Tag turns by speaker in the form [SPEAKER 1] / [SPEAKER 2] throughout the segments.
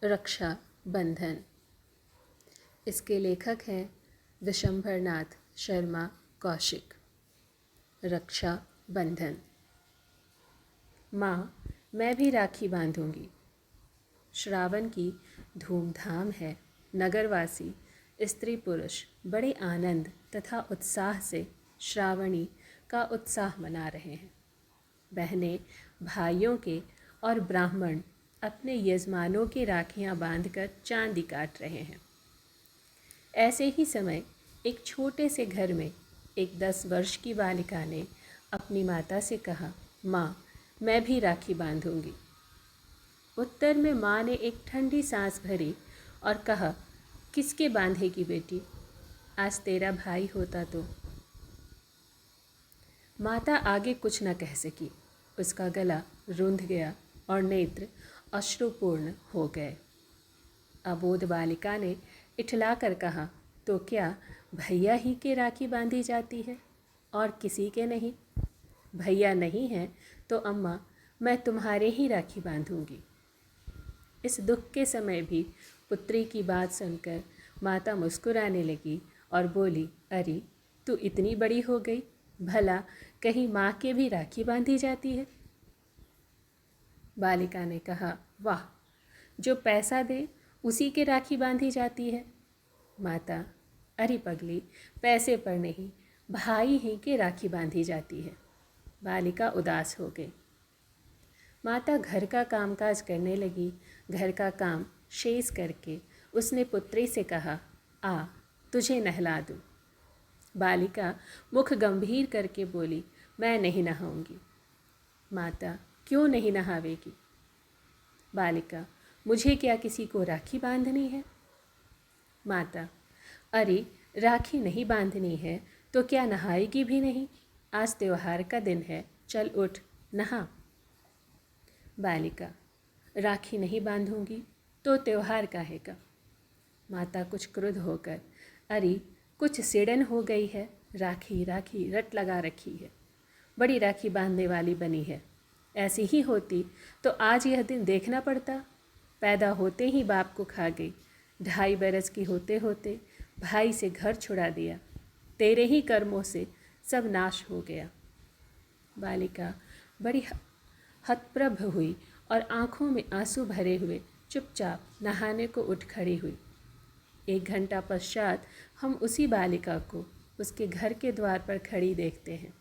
[SPEAKER 1] रक्षा बंधन। इसके लेखक हैं विशंभरनाथ शर्मा कौशिक। रक्षा बंधन। माँ, मैं भी राखी बांधूंगी। श्रावण की धूमधाम है। नगरवासी स्त्री पुरुष बड़े आनंद तथा उत्साह से श्रावणी का उत्साह मना रहे हैं। बहनें भाइयों के और ब्राह्मण अपने यजमानों की राखियां बांधकर चांदी काट रहे हैं। ऐसे ही समय एक छोटे से घर में एक 10 वर्ष की बालिका ने अपनी माता से कहा, माँ, मैं भी राखी बांधूंगी। उत्तर में माँ ने एक ठंडी सांस भरी और कहा, किसके बांधेगी बेटी? आज तेरा भाई होता तो। माता आगे कुछ न कह सकी। उसका गला रुंध गया और नेत्र अश्रुपूर्ण हो गए। अबोध बालिका ने इठलाकर कहा, तो क्या भैया ही के राखी बांधी जाती है और किसी के नहीं? भैया नहीं है तो अम्मा, मैं तुम्हारे ही राखी बांधूंगी। इस दुख के समय भी पुत्री की बात सुनकर माता मुस्कुराने लगी और बोली, अरे तू इतनी बड़ी हो गई, भला कहीं माँ के भी राखी बांधी जाती है? बालिका ने कहा, वाह, जो पैसा दे उसी के राखी बांधी जाती है। माता, अरे पगली, पैसे पर नहीं, भाई ही के राखी बांधी जाती है। बालिका उदास हो गई। माता घर का कामकाज करने लगी। घर का काम शेष करके उसने पुत्री से कहा, आ, तुझे नहला दूँ। बालिका मुख गंभीर करके बोली, मैं नहीं नहाऊंगी। माता, क्यों नहीं नहावेगी? बालिका, मुझे क्या किसी को राखी बांधनी है? माता, अरे राखी नहीं बांधनी है तो क्या नहाएगी भी नहीं? आज त्योहार का दिन है, चल उठ, नहा। बालिका, राखी नहीं बांधूंगी तो त्योहार काहे का? माता कुछ क्रुद्ध होकर, अरे कुछ सिड़न हो गई है, राखी राखी रट लगा रखी है, बड़ी राखी बांधने वाली बनी है। ऐसी ही होती तो आज यह दिन देखना पड़ता। पैदा होते ही बाप को खा गई, 2.5 बरस की होते होते भाई से घर छुड़ा दिया, तेरे ही कर्मों से सब नाश हो गया। बालिका बड़ी हतप्रभ हुई और आँखों में आंसू भरे हुए चुपचाप नहाने को उठ खड़ी हुई। 1 घंटा पश्चात हम उसी बालिका को उसके घर के द्वार पर खड़ी देखते हैं।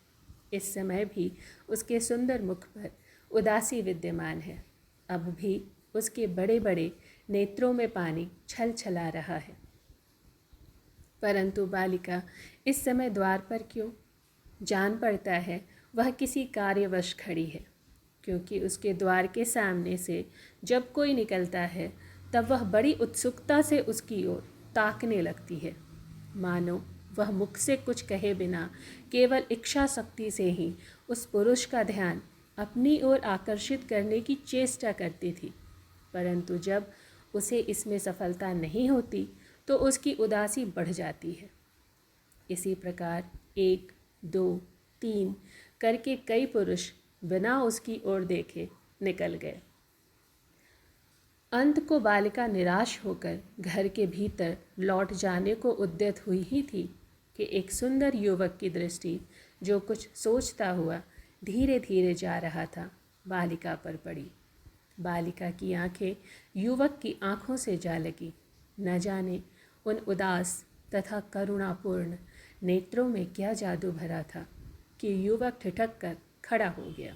[SPEAKER 1] इस समय भी उसके सुंदर मुख पर उदासी विद्यमान है। अब भी उसके बड़े बड़े नेत्रों में पानी छल छला रहा है। परंतु बालिका इस समय द्वार पर क्यों? जान पड़ता है वह किसी कार्यवश खड़ी है, क्योंकि उसके द्वार के सामने से जब कोई निकलता है तब वह बड़ी उत्सुकता से उसकी ओर ताकने लगती है, मानो वह मुख से कुछ कहे बिना केवल इच्छा शक्ति से ही उस पुरुष का ध्यान अपनी ओर आकर्षित करने की चेष्टा करती थी। परंतु जब उसे इसमें सफलता नहीं होती तो उसकी उदासी बढ़ जाती है। इसी प्रकार 1, 2, 3 करके कई पुरुष बिना उसकी ओर देखे निकल गए। अंत को बालिका निराश होकर घर के भीतर लौट जाने को उद्यत हुई ही थी कि एक सुंदर युवक की दृष्टि, जो कुछ सोचता हुआ धीरे धीरे जा रहा था, बालिका पर पड़ी। बालिका की आंखें युवक की आंखों से जा लगी। न जाने उन उदास तथा करुणापूर्ण नेत्रों में क्या जादू भरा था कि युवक ठिठक कर खड़ा हो गया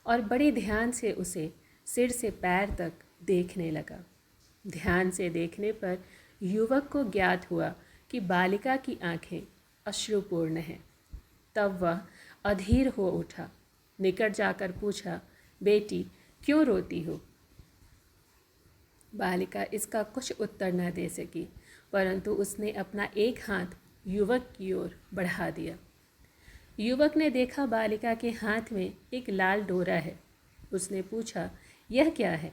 [SPEAKER 1] और बड़े ध्यान से उसे सिर से पैर तक देखने लगा। ध्यान से देखने पर युवक को ज्ञात हुआ कि बालिका की आंखें अश्रुपूर्ण हैं। तब वह अधीर हो उठा, निकट जाकर पूछा, बेटी क्यों रोती हो? बालिका इसका कुछ उत्तर न दे सकी, परंतु उसने अपना एक हाथ युवक की ओर बढ़ा दिया। युवक ने देखा बालिका के हाथ में एक लाल डोरा है। उसने पूछा, यह क्या है?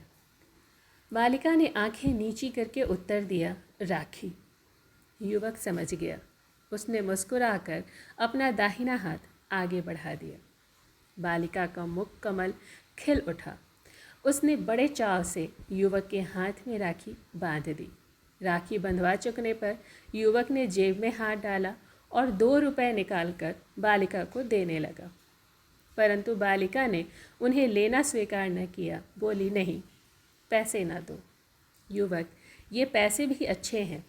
[SPEAKER 1] बालिका ने आंखें नीची करके उत्तर दिया, राखी। युवक समझ गया। उसने मुस्कुराकर अपना दाहिना हाथ आगे बढ़ा दिया। बालिका का मुख कमल खिल उठा उसने बड़े चाव से युवक के हाथ में राखी बांध दी। राखी बंधवा चुकने पर युवक ने जेब में हाथ डाला और 2 रुपए निकालकर बालिका को देने लगा, परंतु बालिका ने उन्हें लेना स्वीकार न किया। बोली, नहीं, पैसे ना दो। युवक, ये पैसे भी अच्छे हैं।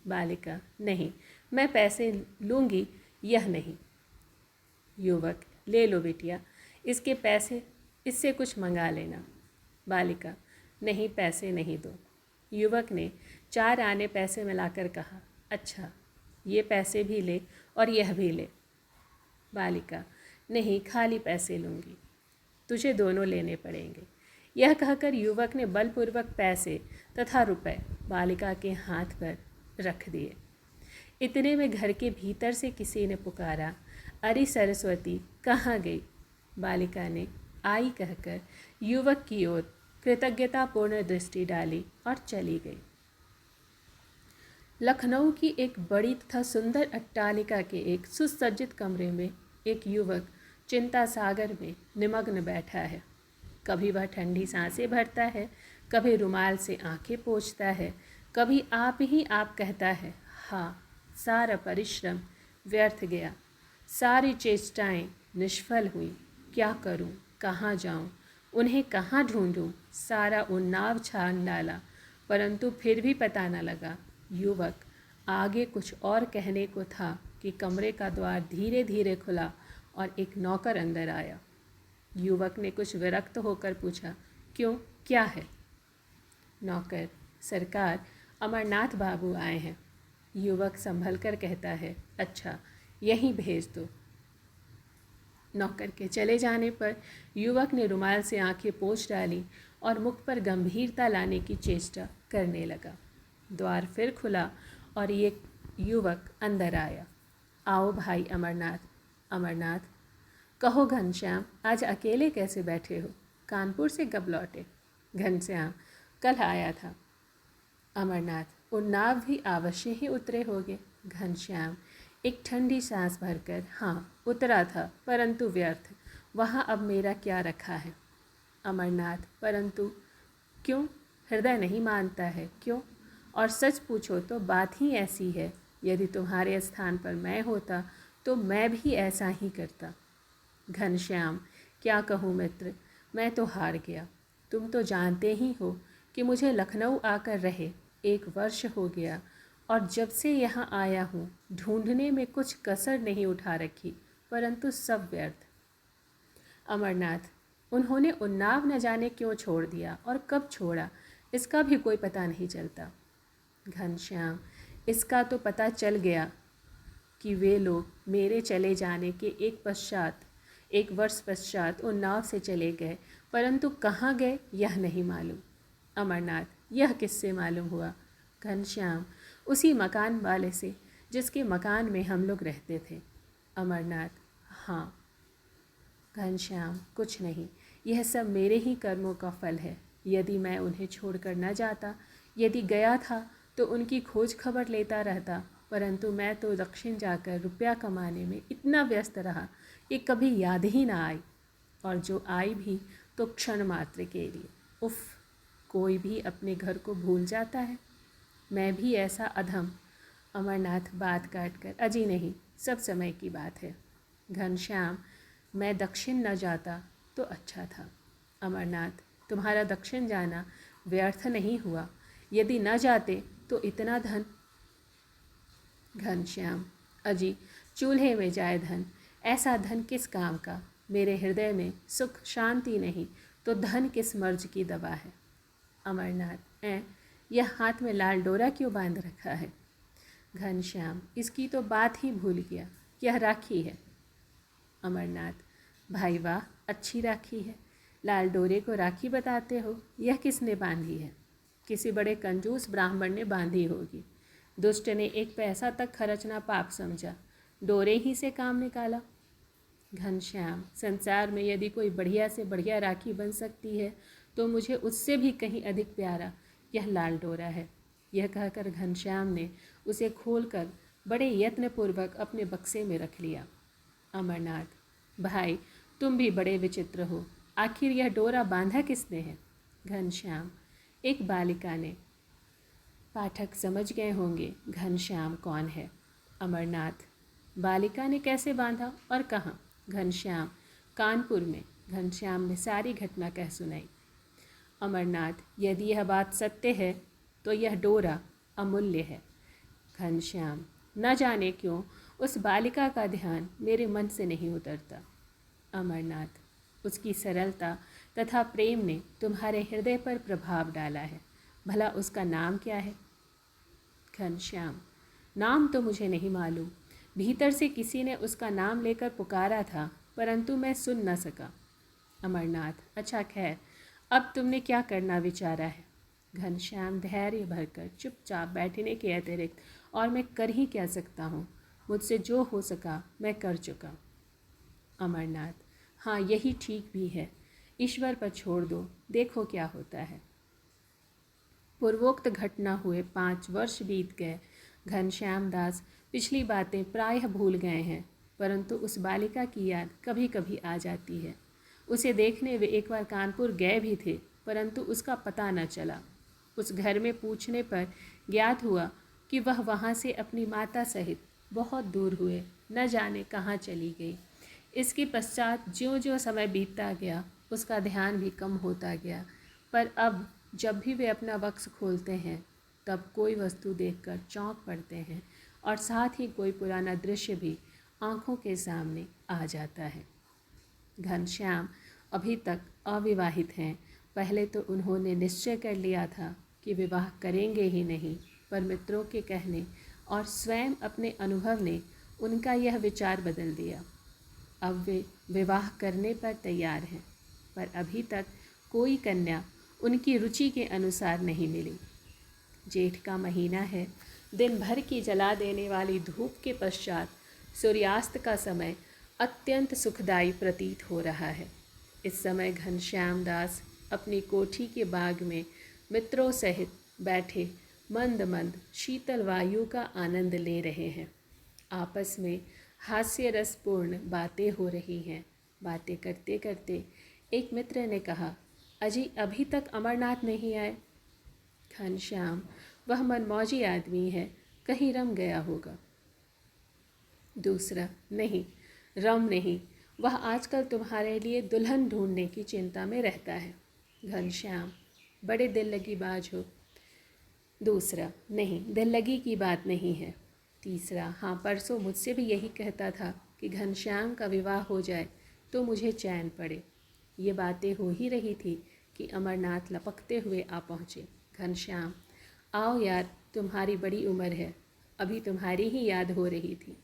[SPEAKER 1] बालिका, नहीं, मैं पैसे लूँगी, यह नहीं। युवक, ले लो बिटिया, इसके पैसे, इससे कुछ मंगा लेना। बालिका, नहीं, पैसे नहीं दो। युवक ने 4 आने पैसे मिलाकर कहा, अच्छा, ये पैसे भी ले और यह भी ले। बालिका, नहीं, खाली पैसे लूँगी, तुझे दोनों लेने पड़ेंगे। यह कहकर युवक ने बलपूर्वक पैसे तथा रुपए बालिका के हाथ पर रख दिए। इतने में घर के भीतर से किसी ने पुकारा, अरे सरस्वती, कहाँ गई? बालिका ने आई कहकर युवक की ओर कृतज्ञतापूर्ण दृष्टि डाली और चली गई। लखनऊ की एक बड़ी तथा सुंदर अट्टालिका के एक सुसज्जित कमरे में एक युवक चिंता सागर में निमग्न बैठा है। कभी वह ठंडी सांसें भरता है, कभी रुमाल से आंखें पोंछता है, कभी आप ही आप कहता है, हाँ, सारा परिश्रम व्यर्थ गया, सारी चेष्टाएं निष्फल हुई, क्या करूं, कहाँ जाऊं, उन्हें कहाँ ढूंढूं, सारा उन्नाव छान डाला, परंतु फिर भी पता न लगा। युवक आगे कुछ और कहने को था कि कमरे का द्वार धीरे धीरे खुला और एक नौकर अंदर आया। युवक ने कुछ विरक्त होकर पूछा, क्यों, क्या है? नौकर, सरकार, अमरनाथ बाबू आए हैं। युवक संभल कर कहता है, अच्छा, यहीं भेज दो। नौकर के चले जाने पर युवक ने रुमाल से आंखें पोंछ डाली और मुख पर गंभीरता लाने की चेष्टा करने लगा। द्वार फिर खुला और ये युवक अंदर आया। आओ भाई अमरनाथ। अमरनाथ, कहो घनश्याम, आज अकेले कैसे बैठे हो? कानपुर से कब लौटे? घनश्याम, कल आया था। अमरनाथ, उन्नाव भी अवश्य ही उतरे होगे। घनश्याम एक ठंडी सांस भरकर, हाँ, उतरा था, परंतु व्यर्थ, वहाँ अब मेरा क्या रखा है? अमरनाथ, परंतु क्यों? हृदय नहीं मानता है, क्यों? और सच पूछो तो बात ही ऐसी है, यदि तुम्हारे स्थान पर मैं होता तो मैं भी ऐसा ही करता। घनश्याम, क्या कहूँ मित्र, मैं तो हार गया। तुम तो जानते ही हो कि मुझे लखनऊ आकर रहे 1 वर्ष हो गया और जब से यहाँ आया हूँ ढूंढने में कुछ कसर नहीं उठा रखी, परंतु सब व्यर्थ। अमरनाथ, उन्होंने उन्नाव न जाने क्यों छोड़ दिया और कब छोड़ा, इसका भी कोई पता नहीं चलता। घनश्याम, इसका तो पता चल गया कि वे लोग मेरे चले जाने के 1 वर्ष पश्चात उन्नाव से चले गए, परंतु कहाँ गए यह नहीं मालूम। अमरनाथ, यह किससे मालूम हुआ? घनश्याम, उसी मकान वाले से जिसके मकान में हम लोग रहते थे। अमरनाथ, हाँ। घनश्याम, कुछ नहीं, यह सब मेरे ही कर्मों का फल है। यदि मैं उन्हें छोड़कर न जाता, यदि गया था तो उनकी खोज खबर लेता रहता, परंतु मैं तो दक्षिण जाकर रुपया कमाने में इतना व्यस्त रहा कि कभी याद ही ना आई, और जो आई भी तो क्षण मात्र के लिए। उफ, कोई भी अपने घर को भूल जाता है, मैं भी ऐसा अधम। अमरनाथ बात काट कर, अजी नहीं, सब समय की बात है। घनश्याम, मैं दक्षिण न जाता तो अच्छा था। अमरनाथ, तुम्हारा दक्षिण जाना व्यर्थ नहीं हुआ, यदि न जाते तो इतना धन। घनश्याम, अजी, चूल्हे में जाए धन, ऐसा धन किस काम का? मेरे हृदय में सुख शांति नहीं तो धन किस मर्ज की दवा है? अमरनाथ, यह हाथ में लाल डोरा क्यों बांध रखा है? घनश्याम, इसकी तो बात ही भूल गया, यह राखी है। अमरनाथ, भाई वाह, अच्छी राखी है। लाल डोरे को राखी बताते हो? यह किसने बांधी है? किसी बड़े कंजूस ब्राह्मण ने बांधी होगी। दुष्ट ने 1 पैसा तक खर्चना पाप समझा, डोरे ही से काम निकाला। घनश्याम, संसार में यदि कोई बढ़िया से बढ़िया राखी बन सकती है तो मुझे उससे भी कहीं अधिक प्यारा यह लाल डोरा है। यह कहकर घनश्याम ने उसे खोलकर बड़े यत्नपूर्वक अपने बक्से में रख लिया। अमरनाथ, भाई, तुम भी बड़े विचित्र हो, आखिर यह डोरा बांधा किसने है? घनश्याम। एक बालिका ने। पाठक समझ गए होंगे घनश्याम कौन है। अमरनाथ। बालिका ने कैसे बांधा और कहाँ। घनश्याम। कानपुर में। घनश्याम ने सारी घटना कह सुनाई। अमरनाथ। यदि यह बात सत्य है तो यह डोरा अमूल्य है। घनश्याम। न जाने क्यों उस बालिका का ध्यान मेरे मन से नहीं उतरता। अमरनाथ। उसकी सरलता तथा प्रेम ने तुम्हारे हृदय पर प्रभाव डाला है। भला उसका नाम क्या है। घनश्याम। नाम तो मुझे नहीं मालूम। भीतर से किसी ने उसका नाम लेकर पुकारा था, परंतु मैं सुन न सका। अमरनाथ। अच्छा खैर, अब तुमने क्या करना विचारा है। घनश्याम धैर्य भरकर चुपचाप बैठने के अतिरिक्त और मैं कर ही क्या सकता हूँ। मुझसे जो हो सका मैं कर चुका। अमरनाथ। हाँ, यही ठीक भी है। ईश्वर पर छोड़ दो, देखो क्या होता है। पूर्वोक्त घटना हुए 5 वर्ष बीत गए। घनश्याम दास पिछली बातें प्रायः भूल गए हैं, परंतु उस बालिका की याद कभी कभी आ जाती है। उसे देखने वे एक बार कानपुर गए भी थे, परंतु उसका पता न चला। उस घर में पूछने पर ज्ञात हुआ कि वह वहाँ से अपनी माता सहित बहुत दूर हुए न जाने कहाँ चली गई। इसके पश्चात ज्यों ज्यों समय बीतता गया उसका ध्यान भी कम होता गया, पर अब जब भी वे अपना वक्स खोलते हैं तब कोई वस्तु देखकर चौंक पड़ते हैं और साथ ही कोई पुराना दृश्य भी आँखों के सामने आ जाता है। घनश्याम अभी तक अविवाहित हैं। पहले तो उन्होंने निश्चय कर लिया था कि विवाह करेंगे ही नहीं, पर मित्रों के कहने और स्वयं अपने अनुभव ने उनका यह विचार बदल दिया। अब वे विवाह करने पर तैयार हैं, पर अभी तक कोई कन्या उनकी रुचि के अनुसार नहीं मिली। जेठ का महीना है। दिन भर की जला देने वाली धूप के पश्चात सूर्यास्त का समय अत्यंत सुखदायी प्रतीत हो रहा है। इस समय घनश्याम दास अपनी कोठी के बाग में मित्रों सहित बैठे मंद मंद शीतल वायु का आनंद ले रहे हैं। आपस में हास्य रसपूर्ण बातें हो रही हैं। बातें करते करते एक मित्र ने कहा, अजी अभी तक अमरनाथ नहीं आए। घनश्याम। वह मनमौजी आदमी है, कहीं रम गया होगा। दूसरा। नहीं, रम नहीं, वह आजकल तुम्हारे लिए दुल्हन ढूंढने की चिंता में रहता है। घनश्याम। बड़े दिल लगी बाज हो। दूसरा। नहीं, दिल लगी की बात नहीं है। तीसरा। हाँ, परसों मुझसे भी यही कहता था कि घनश्याम का विवाह हो जाए तो मुझे चैन पड़े। ये बातें हो ही रही थी कि अमरनाथ लपकते हुए आ पहुँचे। घनश्याम। आओ यार, तुम्हारी बड़ी उम्र है, अभी तुम्हारी ही याद हो रही थी।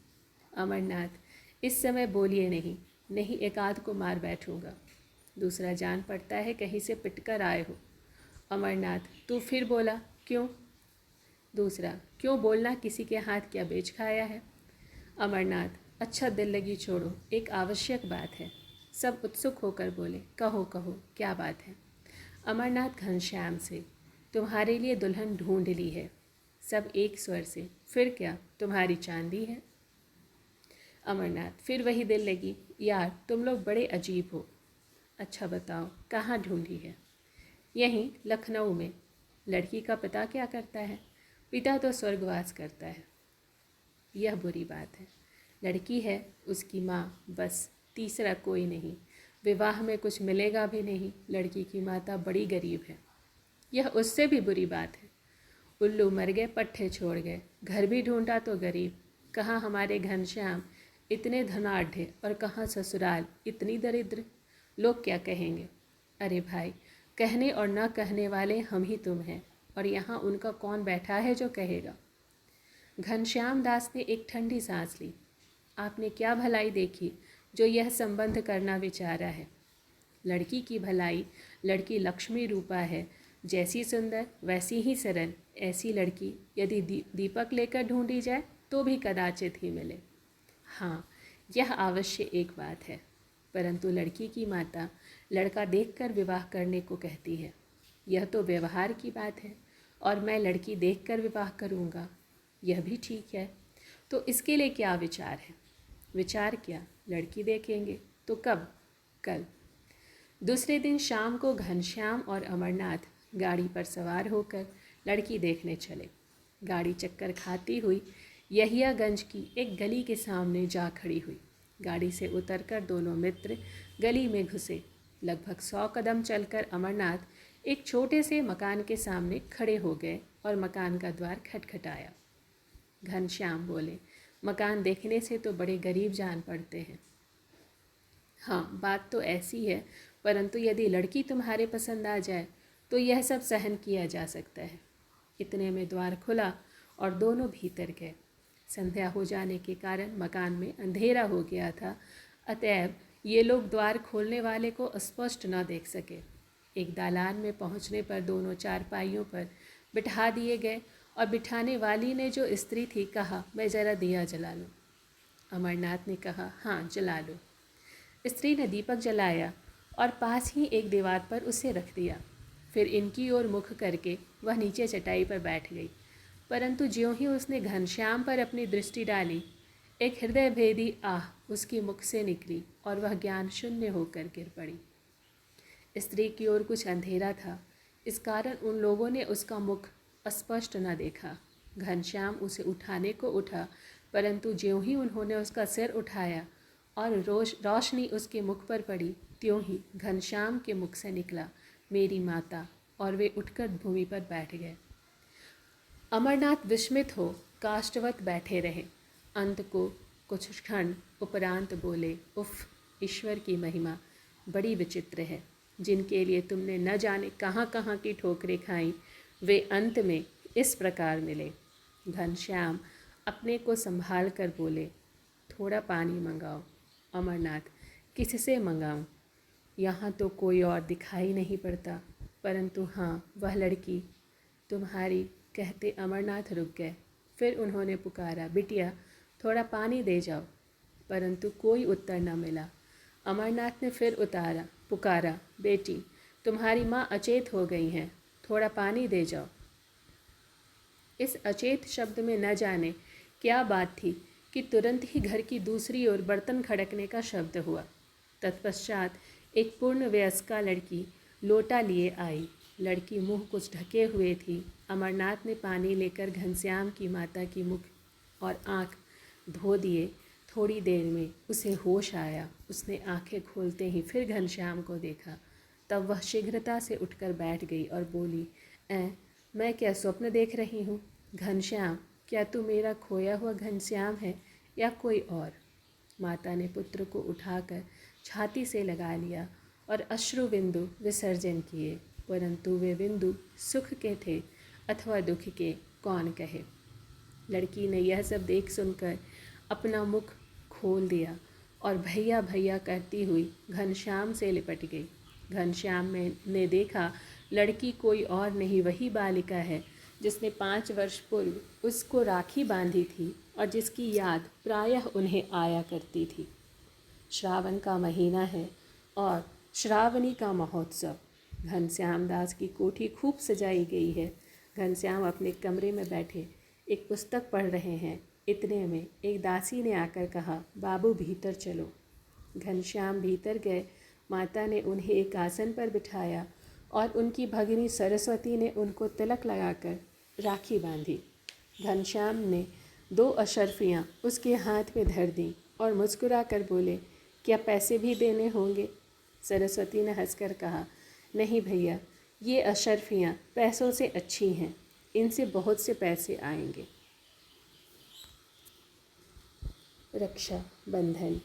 [SPEAKER 1] अमरनाथ। इस समय बोलिए नहीं, नहीं एक आध को मार बैठूंगा। दूसरा। जान पड़ता है कहीं से पिटकर आए हो। अमरनाथ। तू फिर बोला, क्यों। दूसरा। क्यों बोलना, किसी के हाथ क्या बेच खाया है। अमरनाथ। अच्छा दिल लगी छोड़ो, एक आवश्यक बात है। सब उत्सुक होकर बोले, कहो कहो क्या बात है। अमरनाथ घनश्याम से, तुम्हारे लिए दुल्हन ढूंढ ली है। सब एक स्वर से, फिर क्या, तुम्हारी चांदी है। अमरनाथ। फिर वही दिल लगी, यार तुम लोग बड़े अजीब हो। अच्छा बताओ, कहाँ ढूंढी है। यहीं लखनऊ में। लड़की का पिता क्या करता है। पिता तो स्वर्गवास करता है। यह बुरी बात है। लड़की है, उसकी माँ, बस, तीसरा कोई नहीं। विवाह में कुछ मिलेगा भी नहीं। लड़की की माता बड़ी गरीब है। यह उससे भी बुरी बात है। उल्लू मर गए, पट्ठे छोड़ गए। घर भी ढूंढा तो गरीब। कहाँ हमारे घनश्याम इतने धनाढ़ और कहाँ ससुराल इतनी दरिद्र। लोग क्या कहेंगे। अरे भाई, कहने और न कहने वाले हम ही तुम हैं, और यहाँ उनका कौन बैठा है जो कहेगा। घनश्याम दास ने एक ठंडी सांस ली। आपने क्या भलाई देखी जो यह संबंध करना विचारा है। लड़की की भलाई, लड़की लक्ष्मी रूपा है, जैसी सुंदर वैसी ही सरल। ऐसी लड़की यदि दीपक लेकर ढूंढी जाए तो भी कदाचित ही मिले। हाँ, यह अवश्य एक बात है, परंतु लड़की की माता लड़का देखकर विवाह करने को कहती है। यह तो व्यवहार की बात है, और मैं लड़की देखकर विवाह करूँगा, यह भी ठीक है। तो इसके लिए क्या विचार है। विचार क्या, लड़की देखेंगे तो कब, कल। दूसरे दिन शाम को घनश्याम और अमरनाथ गाड़ी पर सवार होकर लड़की देखने चले। गाड़ी चक्कर खाती हुई यहियागंज की एक गली के सामने जा खड़ी हुई। गाड़ी से उतरकर दोनों मित्र गली में घुसे। लगभग 100 कदम चलकर अमरनाथ एक छोटे से मकान के सामने खड़े हो गए और मकान का द्वार खटखटाया। घनश्याम बोले, मकान देखने से तो बड़े गरीब जान पड़ते हैं। हाँ, बात तो ऐसी है, परंतु यदि लड़की तुम्हारे पसंद आ जाए तो यह सब सहन किया जा सकता है। इतने में द्वार खुला और दोनों भीतर गए। संध्या हो जाने के कारण मकान में अंधेरा हो गया था, अतएव ये लोग द्वार खोलने वाले को स्पष्ट न देख सके। एक दालान में पहुंचने पर दोनों चारपाइयों पर बिठा दिए गए और बिठाने वाली ने जो स्त्री थी कहा, मैं ज़रा दिया जला लूँ। अमरनाथ ने कहा, हाँ जला लो। स्त्री ने दीपक जलाया और पास ही एक दीवार पर उसे रख दिया। फिर इनकी ओर मुख करके वह नीचे चटाई पर बैठ गई, परंतु ज्यों ही उसने घनश्याम पर अपनी दृष्टि डाली, एक हृदय भेदी आह उसके मुख से निकली और वह ज्ञान शून्य होकर गिर पड़ी। स्त्री की ओर कुछ अंधेरा था, इस कारण उन लोगों ने उसका मुख स्पष्ट न देखा। घनश्याम उसे उठाने को उठा, परंतु ज्यों ही उन्होंने उसका सिर उठाया और रोशनी उसके मुख पर पड़ी, त्यों ही घनश्याम के मुख से निकला, मेरी माता, और वे उठकर भूमि पर बैठ गए। अमरनाथ विस्मित हो काष्ठवत बैठे रहे। अंत को कुछ क्षण उपरांत बोले, उफ, ईश्वर की महिमा बड़ी विचित्र है। जिनके लिए तुमने न जाने कहाँ कहाँ की ठोकरें खाई, वे अंत में इस प्रकार मिले। घनश्याम अपने को संभाल कर बोले, थोड़ा पानी मंगाओ। अमरनाथ, किससे मंगाऊं? यहाँ तो कोई और दिखाई नहीं पड़ता, परंतु हाँ, वह लड़की तुम्हारी। कहते अमरनाथ रुक गए। फिर उन्होंने पुकारा, बिटिया थोड़ा पानी दे जाओ, परंतु कोई उत्तर न मिला। अमरनाथ ने फिर पुकारा, बेटी तुम्हारी माँ अचेत हो गई हैं, थोड़ा पानी दे जाओ। इस अचेत शब्द में न जाने क्या बात थी कि तुरंत ही घर की दूसरी ओर बर्तन खड़कने का शब्द हुआ। तत्पश्चात एक पूर्ण वयस्का लड़की लोटा लिए आई। लड़की मुंह कुछ ढके हुए थी। अमरनाथ ने पानी लेकर घनश्याम की माता की मुख और आँख धो दिए। थोड़ी देर में उसे होश आया। उसने आंखें खोलते ही फिर घनश्याम को देखा। तब वह शीघ्रता से उठकर बैठ गई और बोली, मैं क्या स्वप्न देख रही हूँ? घनश्याम, क्या तू मेरा खोया हुआ घनश्याम है या कोई और? माता ने पुत्र को उठाकर छाती से लगा लिया और अश्रु बिंदु विसर्जन किए, परंतु वे बिंदु सुख के थे अथवा दुख के, कौन कहे। लड़की ने यह सब देख सुनकर अपना मुख खोल दिया और भैया भैया करती हुई घनश्याम से लिपट गई। घनश्याम ने देखा लड़की कोई और नहीं, वही बालिका है जिसने 5 वर्ष पूर्व उसको राखी बांधी थी और जिसकी याद प्रायः उन्हें आया करती थी। श्रावण का महीना है और श्रावणी का महोत्सव। घनश्याम दास की कोठी खूब सजाई गई है। घनश्याम अपने कमरे में बैठे एक पुस्तक पढ़ रहे हैं। इतने में एक दासी ने आकर कहा, बाबू भीतर चलो। घनश्याम भीतर गए। माता ने उन्हें एक आसन पर बिठाया और उनकी भगिनी सरस्वती ने उनको तिलक लगाकर राखी बांधी। घनश्याम ने 2 अशर्फियाँ उसके हाथ में धर दी और मुस्कुरा कर बोले, क्या पैसे भी देने होंगे? सरस्वती ने हंसकर कहा, नहीं भैया, ये अशर्फियाँ पैसों से अच्छी हैं, इनसे बहुत से पैसे आएंगे। रक्षा बंधन।